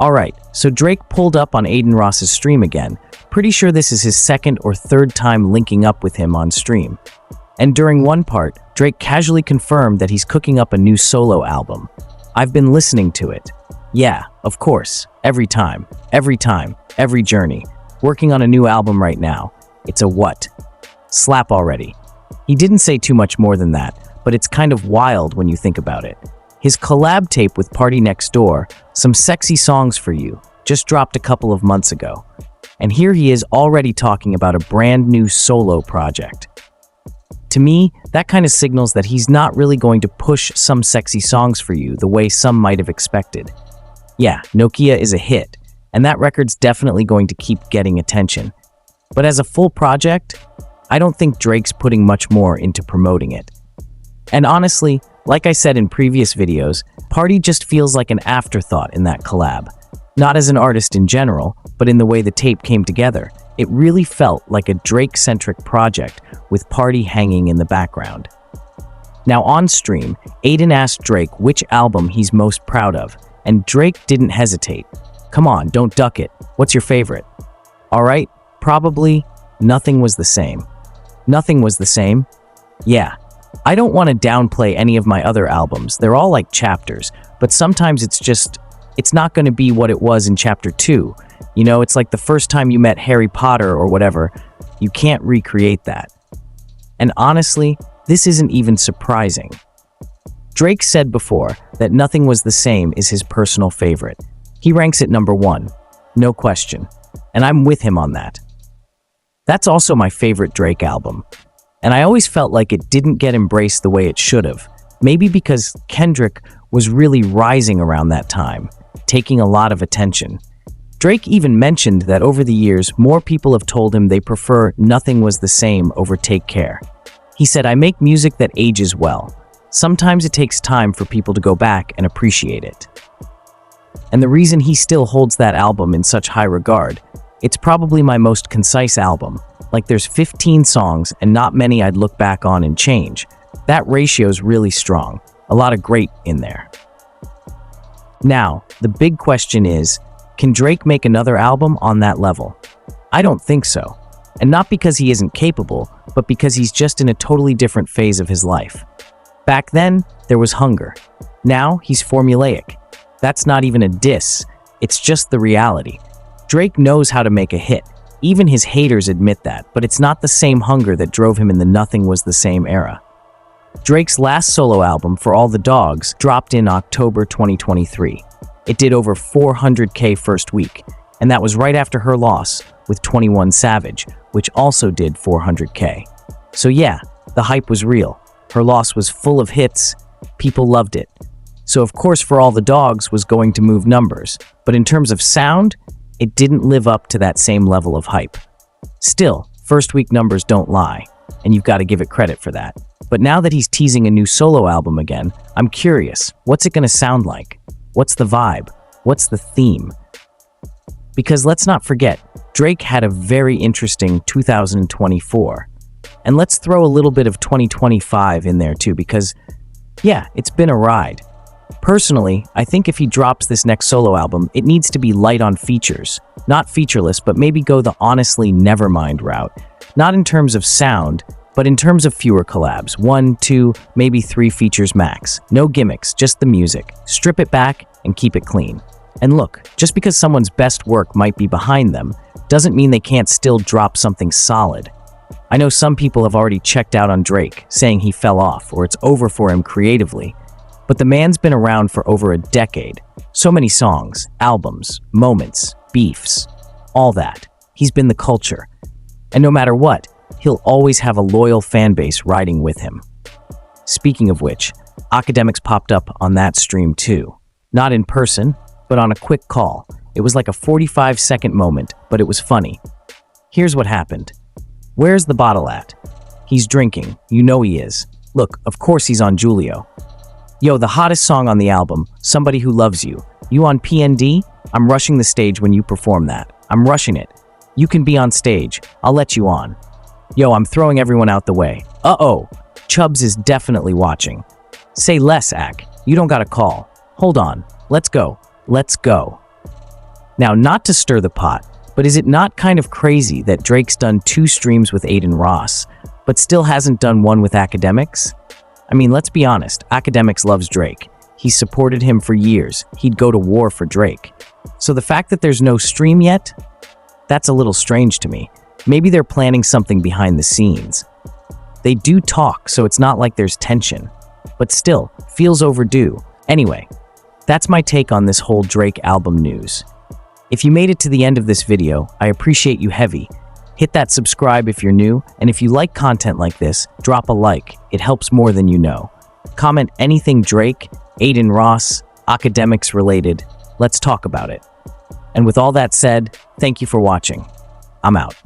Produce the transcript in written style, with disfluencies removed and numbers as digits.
Alright, so Drake pulled up on Aiden Ross's stream again. Pretty sure this is his second or third time linking up with him on stream. And during one part, Drake casually confirmed that he's cooking up a new solo album. I've been listening to it. Yeah, of course. Every time, every journey. Working on a new album right now. It's a what? Slap already. He didn't say too much more than that, but it's kind of wild when you think about it. His collab tape with PARTYNEXTDOOR, Some Sexy Songs for You, just dropped a couple of months ago. And here he is already talking about a brand new solo project. To me, that kind of signals that he's not really going to push Some Sexy Songs for You the way some might have expected. Yeah, Nokia is a hit, and that record's definitely going to keep getting attention. But as a full project, I don't think Drake's putting much more into promoting it. And honestly, like I said in previous videos, Party just feels like an afterthought in that collab. Not as an artist in general, but in the way the tape came together. It really felt like a Drake-centric project with Party hanging in the background. Now on stream, Aiden asked Drake which album he's most proud of, and Drake didn't hesitate. Come on, don't duck it. What's your favorite? Alright, probably Nothing Was the Same. Nothing Was the Same? Yeah. I don't want to downplay any of my other albums. They're all like chapters, but sometimes it's not going to be what it was in chapter 2. You know, it's like the first time you met Harry Potter or whatever. You can't recreate that. And honestly, this isn't even surprising. Drake said before that Nothing Was the Same is his personal favorite. He ranks it number 1, no question, and I'm with him on that. That's also my favorite Drake album. And I always felt like it didn't get embraced the way it should have. Maybe because Kendrick was really rising around that time, taking a lot of attention. Drake even mentioned that over the years, more people have told him they prefer Nothing Was the Same over Take Care. He said, I make music that ages well. Sometimes it takes time for people to go back and appreciate it. And the reason he still holds that album in such high regard, it's probably my most concise album. Like there's 15 songs and not many I'd look back on and change. That ratio's really strong. A lot of great in there. Now, the big question is, can Drake make another album on that level? I don't think so. And not because he isn't capable, but because he's just in a totally different phase of his life. Back then, there was hunger. Now, he's formulaic. That's not even a diss. It's just the reality. Drake knows how to make a hit. Even his haters admit that, but it's not the same hunger that drove him in the Nothing Was the Same era. Drake's last solo album, For All the Dogs, dropped in October 2023. It did over 400K first week, and that was right after her loss with 21 Savage, which also did 400K. So yeah, the hype was real. Her loss was full of hits, people loved it. So of course For All the Dogs was going to move numbers, but in terms of sound, it didn't live up to that same level of hype. Still, first week numbers don't lie, and you've got to give it credit for that. But now that he's teasing a new solo album again, I'm curious, what's it going to sound like? What's the vibe? What's the theme? Because let's not forget, Drake had a very interesting 2024. And let's throw a little bit of 2025 in there too, because yeah, it's been a ride. Personally, I think if he drops this next solo album, it needs to be light on features. Not featureless, but maybe go the honestly Nevermind route. Not in terms of sound, but in terms of fewer collabs. 1, 2, maybe 3 features max. No gimmicks, just the music. Strip it back and keep it clean. And look, just because someone's best work might be behind them, doesn't mean they can't still drop something solid. I know some people have already checked out on Drake, saying he fell off or it's over for him creatively. But the man's been around for over a decade. So many songs, albums, moments, beefs, all that. He's been the culture. And no matter what, he'll always have a loyal fan base riding with him. Speaking of which, Akademiks popped up on that stream too. Not in person, but on a quick call. It was like a 45-second moment, but it was funny. Here's what happened. Where's the bottle at? He's drinking. You know he is. Look, of course he's on Julio. Yo, the hottest song on the album, Somebody Who Loves You. You on PND? I'm rushing the stage when you perform that. I'm rushing it. You can be on stage. I'll let you on. Yo, I'm throwing everyone out the way. Uh-oh. Chubbs is definitely watching. Say less, Ak. You don't got a call. Hold on. Let's go. Let's go. Now, not to stir the pot, but is it not kind of crazy that Drake's done 2 streams with Aiden Ross, but still hasn't done one with Akademiks? I mean, let's be honest, Akademiks loves Drake. He's supported him for years. He'd go to war for Drake. So the fact that there's no stream yet? That's a little strange to me. Maybe they're planning something behind the scenes. They do talk, so it's not like there's tension. But still, feels overdue. Anyway, that's my take on this whole Drake album news. If you made it to the end of this video, I appreciate you heavy. Hit that subscribe if you're new, and if you like content like this, drop a like. It helps more than you know. Comment anything Drake, Aiden Ross, Akademiks related. Let's talk about it. And with all that said, thank you for watching. I'm out.